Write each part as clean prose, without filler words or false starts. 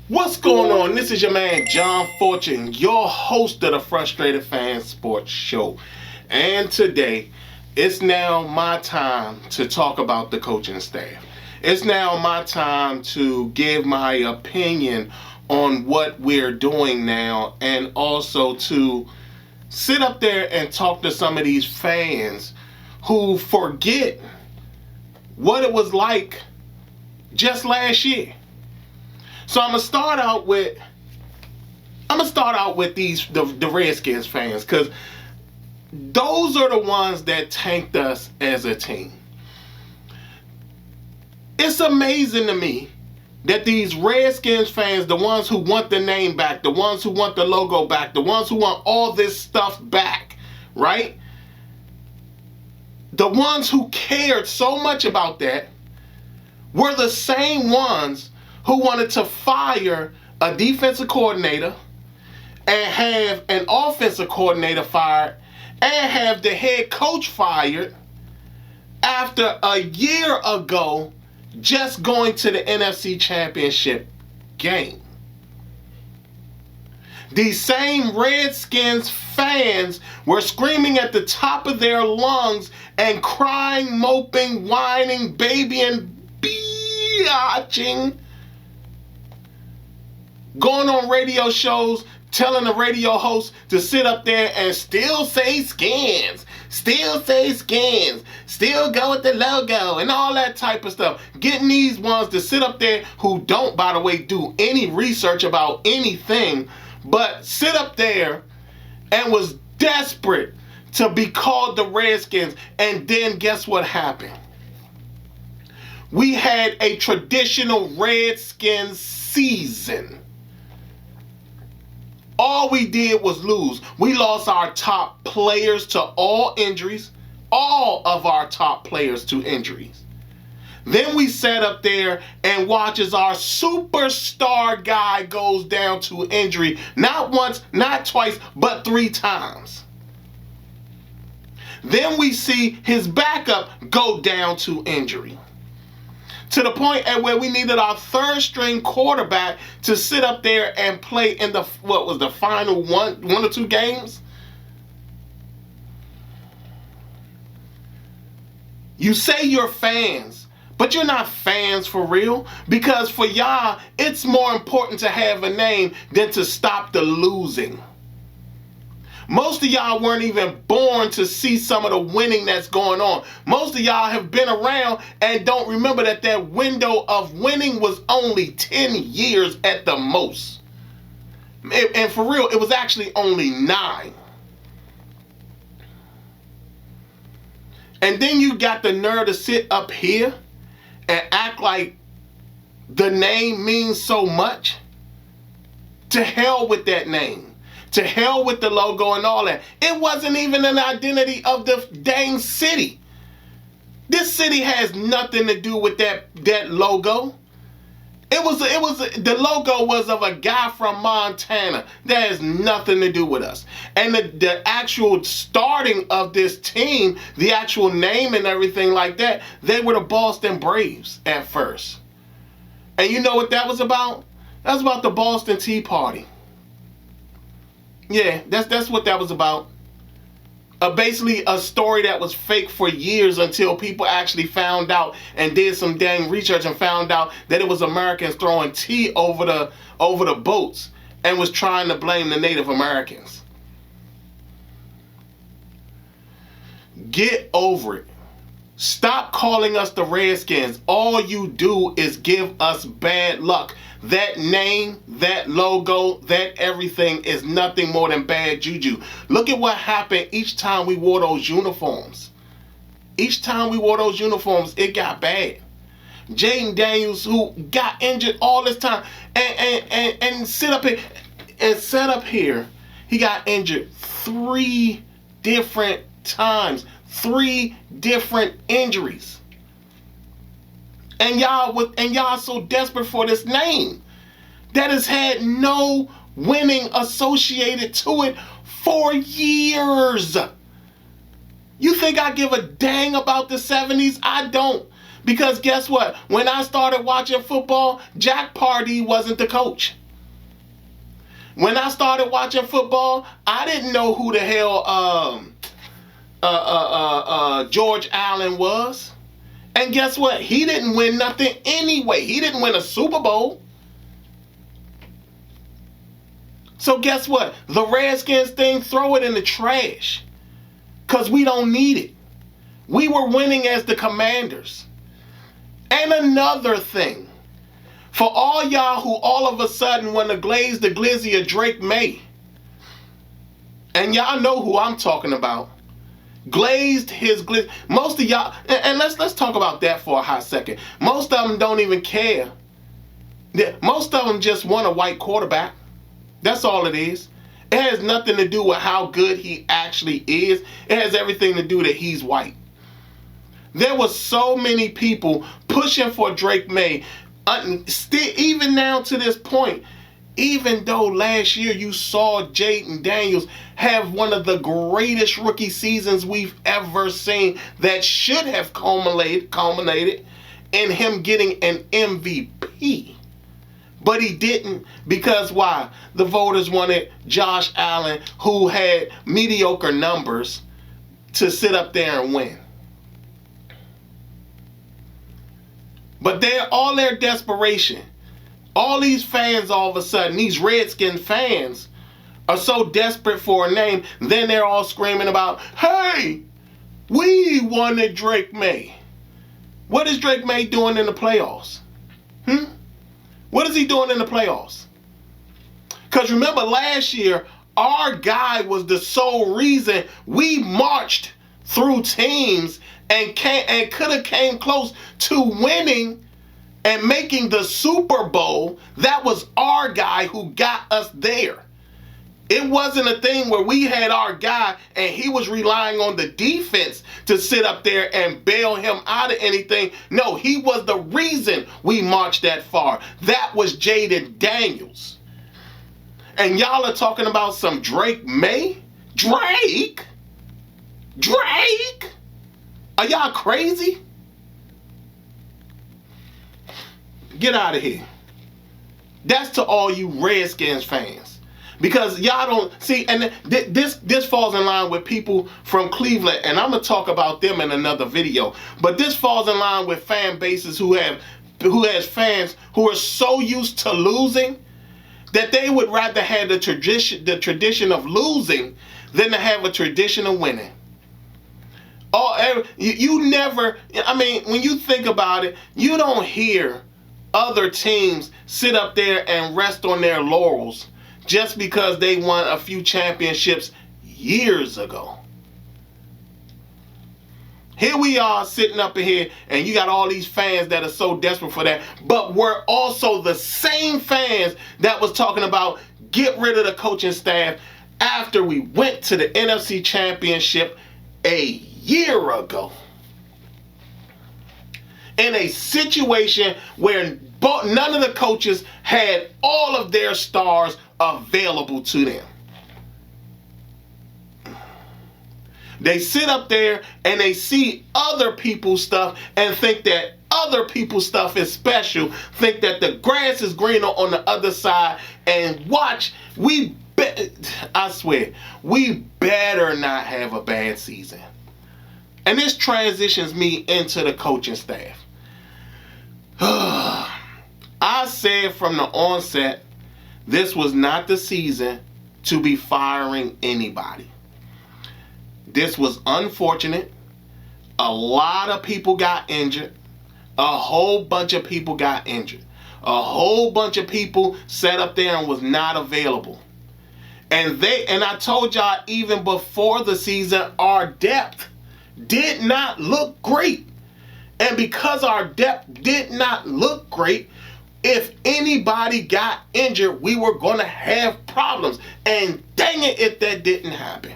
What's going on? This is your man John Fortune, your host of the Frustrated Fan Sports Show. And today, it's now my time to talk about the coaching staff. It's now my time to give my opinion on what we're doing now, and also to sit up there and talk to some of these fans who forget what it was like just last year. So I'm gonna start out with the Redskins fans, because those are the ones that tanked us as a team. It's amazing to me that these Redskins fans, the ones who want the name back, the ones who want the logo back, the ones who want all this stuff back, right? The ones who cared so much about that were the same ones who wanted to fire a defensive coordinator and have an offensive coordinator fired and have the head coach fired after a year ago just going to the NFC Championship game. These same Redskins fans were screaming at the top of their lungs and crying, moping, whining, babying, biatching, going on radio shows, telling the radio host to sit up there and still say skins, still go with the logo, and all that type of stuff. Getting these ones to sit up there who don't, by the way, do any research about anything, but sit up there and was desperate to be called the Redskins. And then guess what happened? We had a traditional Redskins season. All we did was lose. We lost our top players to all injuries. All of our top players to injuries. Then we sat up there and watch as our superstar guy goes down to injury. Not once, not twice, but 3 times. Then we see his backup go down to injury. To the point at where we needed our third string quarterback to sit up there and play in the final one or 2 games. You say you're fans, but you're not fans for real, because for y'all, it's more important to have a name than to stop the losing. Most of y'all weren't even born to see some of the winning that's going on. Most of y'all have been around and don't remember that window of winning was only 10 years at the most. And for real, it was actually only 9. And then you got the nerve to sit up here and act like the name means so much. To hell with that name. To hell with the logo and all that. It wasn't even an identity of the dang city. This city has nothing to do with that logo. The logo was of a guy from Montana. That has nothing to do with us. And the actual starting of this team, the actual name and everything like that, they were the Boston Braves at first. And you know what that was about? That was about the Boston Tea Party. Yeah, that's what that was about. Basically a story that was fake for years until people actually found out and did some dang research and found out that it was Americans throwing tea over the boats and was trying to blame the Native Americans. Get over it. Stop calling us the Redskins. All you do is give us bad luck. That name, that logo, that everything is nothing more than bad juju. Look at what happened each time we wore those uniforms. Each time we wore those uniforms, it got bad. Jaden Daniels, who got injured all this time, and sit up here, he got injured 3 different times. 3 different injuries. And y'all so desperate for this name that has had no winning associated to it for years. You think I give a dang about the 70s? I don't. Because guess what? When I started watching football, Jack Pardee wasn't the coach. When I started watching football, I didn't know who the hell George Allen was. And guess what? He didn't win nothing anyway. He didn't win a Super Bowl. So guess what? The Redskins thing, throw it in the trash. Because we don't need it. We were winning as the Commanders. And another thing. For all y'all who all of a sudden want to glaze the glizzy of Drake May. And y'all know who I'm talking about. Glazed his glizzy. Most of y'all, and let's talk about that for a hot second. Most of them don't even care. Most of them just want a white quarterback. That's all it is. It has nothing to do with how good he actually is. It has everything to do that he's white. There was so many people pushing for Drake May. Even now to this point, even though last year you saw Jaden Daniels have one of the greatest rookie seasons we've ever seen that should have culminated in him getting an MVP. But he didn't, because why? The voters wanted Josh Allen, who had mediocre numbers, to sit up there and win. But all their desperation, all these fans all of a sudden, these Redskin fans are so desperate for a name, then they're all screaming about, hey, we wanted Drake May. What is Drake May doing in the playoffs? What is he doing in the playoffs? Because remember last year, our guy was the sole reason we marched through teams and could have came close to winning and making the Super Bowl. That was our guy who got us there. It wasn't a thing where we had our guy and he was relying on the defense to sit up there and bail him out of anything. No, he was the reason we marched that far. That was Jaden Daniels. And y'all are talking about some Drake May? Drake? Are y'all crazy? Get out of here. That's to all you Redskins fans. Because y'all don't see, and this falls in line with people from Cleveland, and I'm gonna talk about them in another video. But this falls in line with fan bases who has fans who are so used to losing that they would rather have the tradition of losing than to have a tradition of winning. You never, I mean, when you think about it, you don't hear other teams sit up there and rest on their laurels just because they won a few championships years ago. Here we are sitting up in here, and you got all these fans that are so desperate for that. But we're also the same fans that was talking about get rid of the coaching staff after we went to the NFC Championship a year ago. In a situation where none of the coaches had all of their stars available to them. They sit up there and they see other people's stuff and think that other people's stuff is special, think that the grass is greener on the other side, and watch, I swear, we better not have a bad season. And this transitions me into the coaching staff. I said from the onset, this was not the season to be firing anybody. This was unfortunate. A lot of people got injured. A whole bunch of people got injured. A whole bunch of people sat up there and was not available. And I told y'all even before the season, our depth did not look great. And because our depth did not look great, if anybody got injured, we were going to have problems. And dang it if that didn't happen.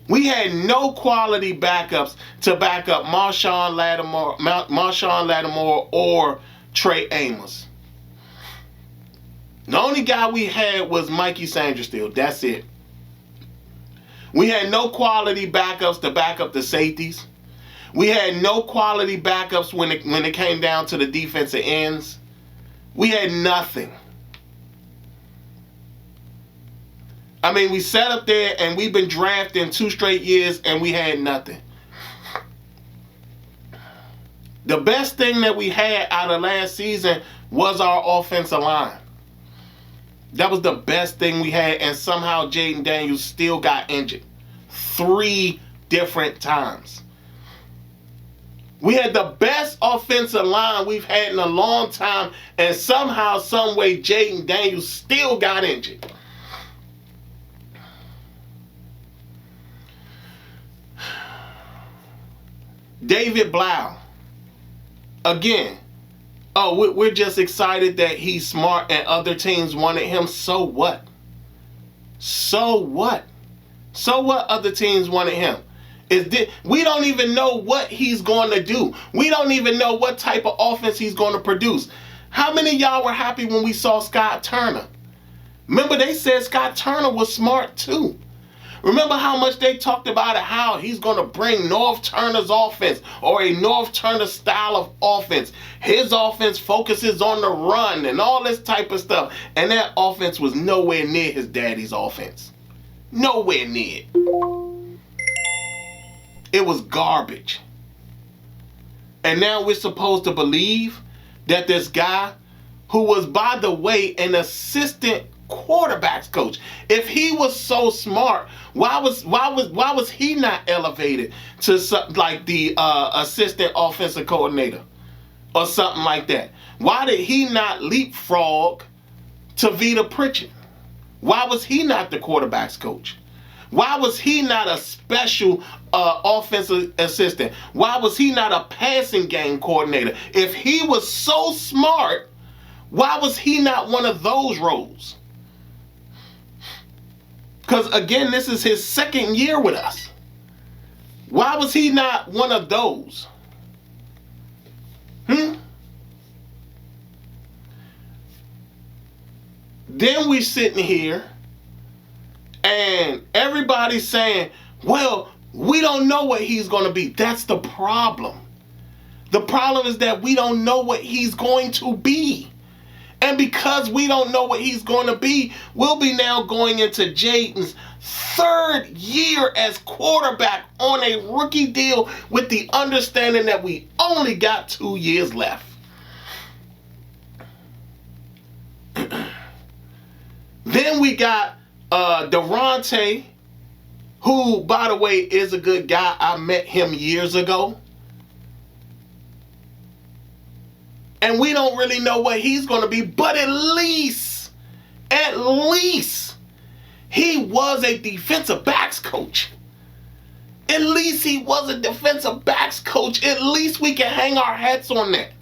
We had no quality backups to back up Marshawn Lattimore or Trey Amos. The only guy we had was Mikey Sandersteele. That's it. We had no quality backups to back up the safeties. We had no quality backups when it came down to the defensive ends. We had nothing. I mean, we sat up there and we've been drafting 2 straight years and we had nothing. The best thing that we had out of last season was our offensive line. That was the best thing we had, and somehow Jaden Daniels still got injured 3 different times. We had the best offensive line we've had in a long time, and somehow, some way, Jaden Daniels still got injured. David Blough. Again, we're just excited that he's smart and other teams wanted him. So what? So what? So what other teams wanted him? We don't even know what he's going to do. We don't even know what type of offense he's going to produce. How many of y'all were happy when we saw Scott Turner? Remember, they said Scott Turner was smart too. Remember how much they talked about it, how he's going to bring North Turner's offense or a North Turner style of offense. His offense focuses on the run and all this type of stuff. And that offense was nowhere near his daddy's offense. Nowhere near it. It was garbage. And now we're supposed to believe that this guy, who was, by the way, an assistant quarterbacks coach, if he was so smart, why was he not elevated to like the assistant offensive coordinator or something like that? Why did he not leapfrog to Vita Pritchett? Why was he not the quarterbacks coach? Why was he not a special offensive assistant? Why was he not a passing game coordinator? If he was so smart, why was he not one of those roles? Because, again, this is his 2nd year with us. Why was he not one of those? Then we sitting here and everybody's saying, well, we don't know what he's going to be. That's the problem. The problem is that we don't know what he's going to be. And because we don't know what he's going to be, we'll be now going into Jaden's 3rd year as quarterback on a rookie deal with the understanding that we only got 2 years left. Then we got Durante, who, by the way, is a good guy. I met him years ago. And we don't really know what he's going to be, but at least, he was a defensive backs coach. At least he was a defensive backs coach. At least we can hang our hats on that.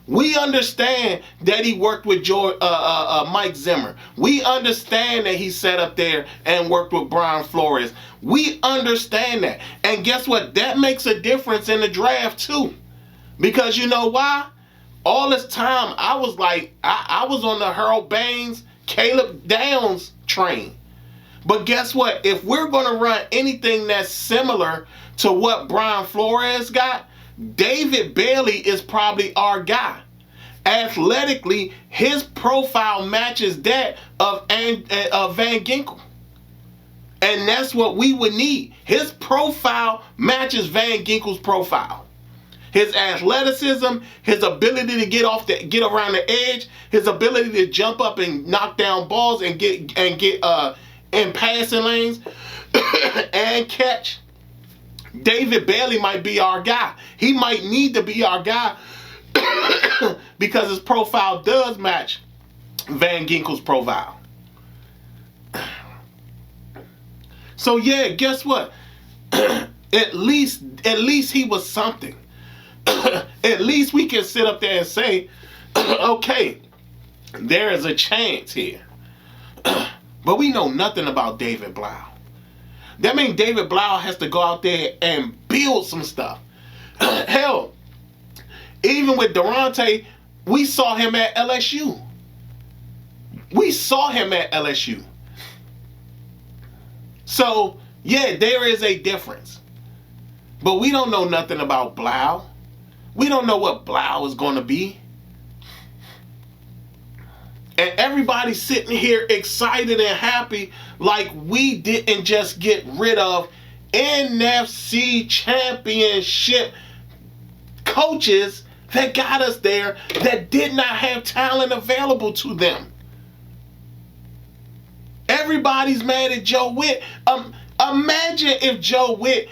We understand that he worked with Mike Zimmer. We understand that he sat up there and worked with Brian Flores. We understand that. And guess what? That makes a difference in the draft too. Because you know why? All this time I was like, I was on the Harold Baines, Caleb Downs train. But guess what? If we're going to run anything that's similar to what Brian Flores got, David Bailey is probably our guy. Athletically, his profile matches that of Van Ginkel. And that's what we would need. His profile matches Van Ginkel's profile. His athleticism, his ability to get around the edge, his ability to jump up and knock down balls and get in passing lanes and catch. David Bailey might be our guy. He might need to be our guy because his profile does match Van Ginkel's profile. So yeah, guess what? At least he was something. At least we can sit up there and say, okay, there is a chance here. But we know nothing about David Blough. That means David Blough has to go out there and build some stuff. Hell, even with Durante, we saw him at LSU. So, yeah, there is a difference. But we don't know nothing about Blough. We don't know what Blough is going to be. And everybody's sitting here excited and happy like we didn't just get rid of NFC championship coaches that got us there that did not have talent available to them. Everybody's mad at Joe Witt. Imagine if Joe Witt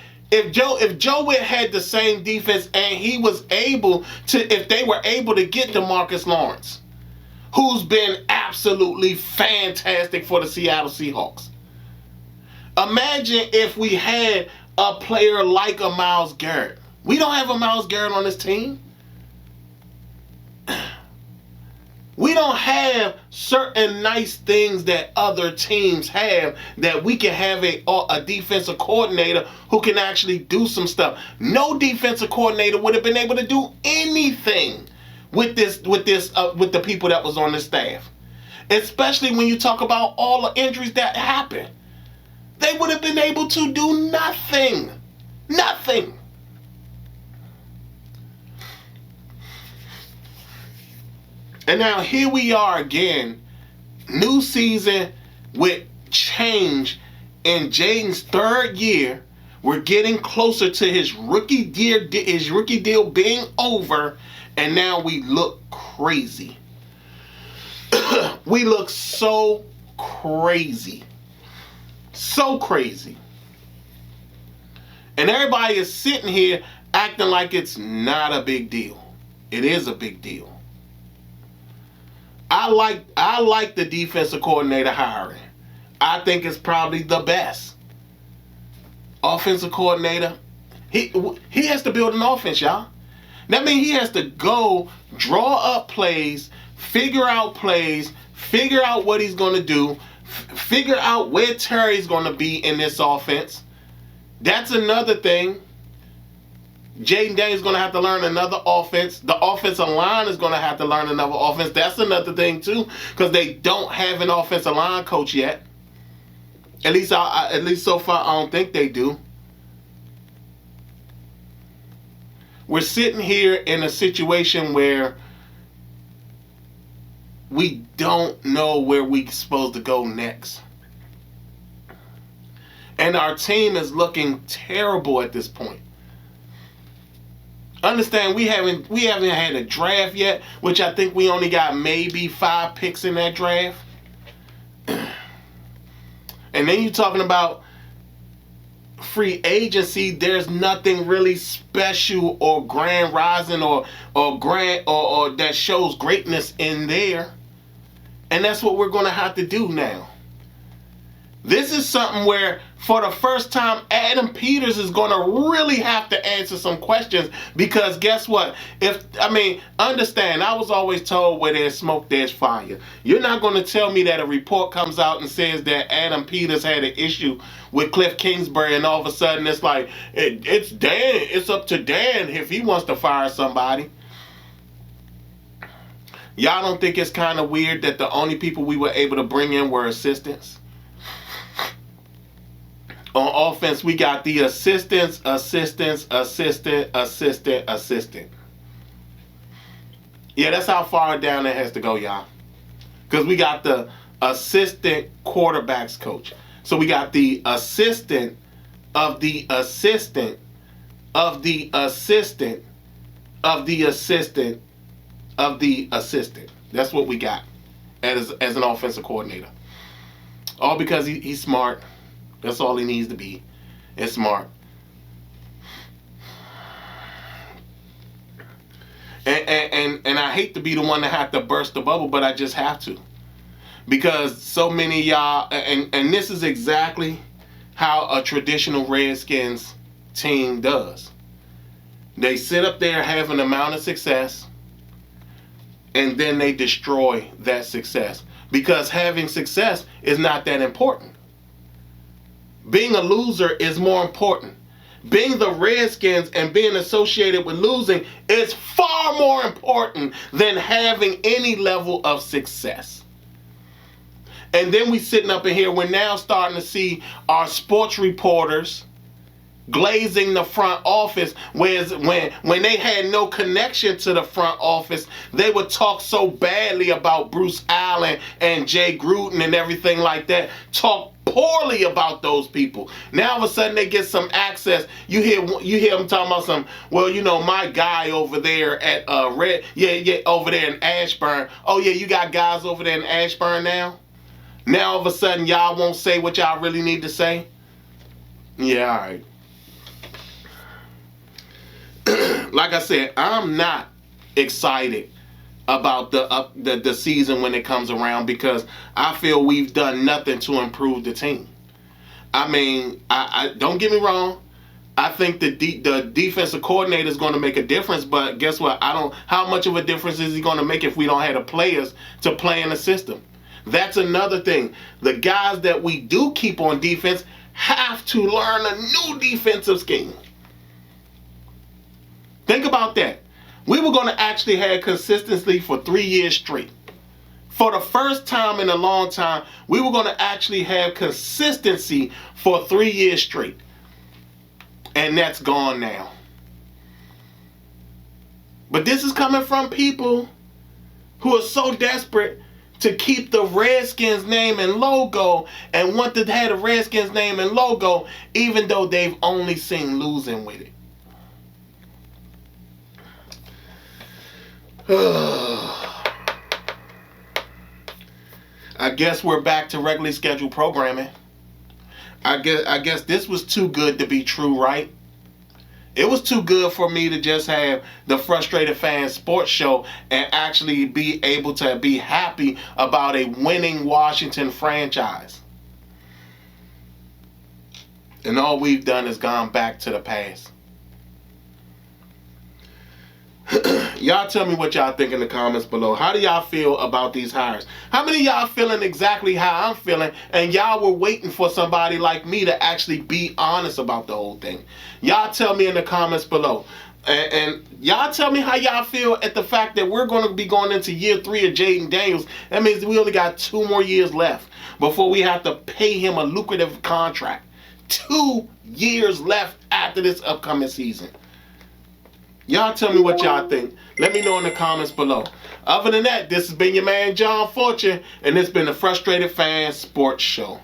had the same defense and he was able to, if they were able to get DeMarcus Lawrence, who's been absolutely fantastic for the Seattle Seahawks. Imagine if we had a player like a Myles Garrett. We don't have a Myles Garrett on this team. We don't have certain nice things that other teams have that we can have a defensive coordinator who can actually do some stuff. No defensive coordinator would have been able to do anything with the people that was on the staff. Especially when you talk about all the injuries that happened. They would have been able to do nothing. Nothing. And now here we are again, new season with change in Jaden's third year. We're getting closer to his rookie deal being over, and now we look crazy. We look so crazy. So crazy. And everybody is sitting here acting like it's not a big deal. It is a big deal. I like the defensive coordinator hiring. I think it's probably the best. Offensive coordinator, he has to build an offense, y'all. That means he has to go draw up plays, figure out what he's going to do, figure out where Terry's going to be in this offense. That's another thing. Jaden Daniels is going to have to learn another offense. The offensive line is going to have to learn another offense. That's another thing too, because they don't have an offensive line coach yet. At least so far, I don't think they do. We're sitting here in a situation where we don't know where we're supposed to go next. And our team is looking terrible at this point. Understand, we haven't had a draft yet, which I think we only got maybe 5 picks in that draft. And then you're talking about free agency. There's nothing really special or grand rising or that shows greatness in there. And that's what we're going to have to do now. This is something where, for the first time, Adam Peters is going to really have to answer some questions, because guess what? Understand, I was always told where there's smoke, there's fire. You're not going to tell me that a report comes out and says that Adam Peters had an issue with Cliff Kingsbury, and all of a sudden it's like, it's up to Dan if he wants to fire somebody. Y'all don't think it's kind of weird that the only people we were able to bring in were assistants? On offense, we got the assistant. Yeah, that's how far down it has to go, y'all. Because we got the assistant quarterbacks coach. So we got the assistant of the assistant of the assistant of the assistant of the assistant. That's what we got as an offensive coordinator. All because he's smart. That's all he needs to be. It's smart. And I hate to be the one to have to burst the bubble, but I just have to. Because so many of y'all, and this is exactly how a traditional Redskins team does. They sit up there, have an amount of success, and then they destroy that success. because having success is not that important. Being a loser is more important. Being the Redskins and being associated with losing is far more important than having any level of success. And then we sitting up in here, we're now starting to see our sports reporters glazing the front office, whereas when they had no connection to the front office, they would talk so badly about Bruce Allen and Jay Gruden and everything like that, talk poorly about those people. Now all of a sudden they get some access. You hear them talking about some, well, you know, my guy over there at over there in Ashburn. Oh yeah, you got guys over there in Ashburn now? Now all of a sudden y'all won't say what y'all really need to say? Yeah, all right. Like I said, I'm not excited about the season when it comes around, because I feel we've done nothing to improve the team. I mean, I don't get me wrong. I think the defensive coordinator is going to make a difference, but guess what? How much of a difference is he going to make if we don't have the players to play in the system? That's another thing. The guys that we do keep on defense have to learn a new defensive scheme. Think about that. We were going to actually have consistency for 3 years straight. For the first time in a long time, we were going to actually have consistency for 3 years straight. And that's gone now. But this is coming from people who are so desperate to keep the Redskins name and logo and want to have the Redskins name and logo even though they've only seen losing with it. I guess we're back to regularly scheduled programming. I guess this was too good to be true, right? It was too good for me to just have the Frustrated Fans Sports Show and actually be able to be happy about a winning Washington franchise. And all we've done is gone back to the past. Y'all tell me what y'all think in the comments below. How do y'all feel about these hires? How many of y'all feeling exactly how I'm feeling, and y'all were waiting for somebody like me to actually be honest about the whole thing? Y'all tell me in the comments below. And y'all tell me how y'all feel at the fact that we're going to be going into year 3 of Jaden Daniels. That means we only got 2 more years left before we have to pay him a lucrative contract. 2 years left after this upcoming season. Y'all tell me what y'all think. Let me know in the comments below. Other than that, this has been your man John Fortune, and it's been the Frustrated Fans Sports Show.